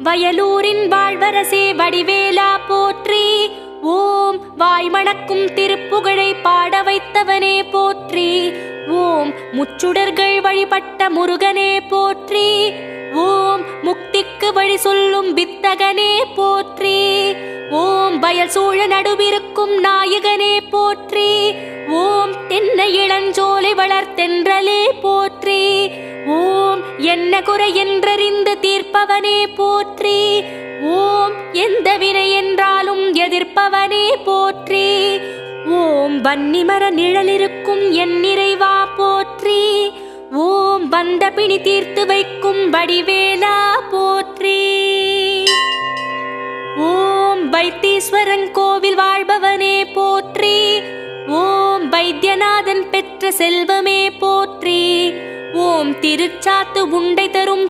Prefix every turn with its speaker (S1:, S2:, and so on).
S1: வயலூரின் வாழ்வரசே வடிவேலா போற்றி. ஓம் வாய்மணக்கும் திருப்புகழை பாட வைத்தவனே போற்றி. ஓம் முச்சுடர்கள் வழிபட்ட முருகனே போற்றி. ஓம் முக்திக்கு வழி சொல்லும் வித்தகனே போற்றி. ஓம் வயல் சூழ நடுவிருக்கும் நாயகனே போற்றி. ஓம் தென்னை இளஞ்சோலை வளர்த்தென்றலே போற்றி. ஓம் என்ன குறை என்றறிந்து தீர்ப்பவனே போற்றி. ஓம் எந்த வினை என்றாலும் எதிர்ப்பவனே போற்றி. ஓம் வன்னிமர நிழலிருக்கும் என் நிறைவா போற்றி. ஓம் வந்த பிணி தீர்த்து வைக்கும் வடிவேலா போற்றி. ஓம் வைத்தீஸ்வரன் கோவில் வாழ்பவனே போற்றி. ஓம் வைத்தியநாதன் பெற்ற செல்வமே போற்றி. ஓம் திருச்சாத்து உண்டை தரும்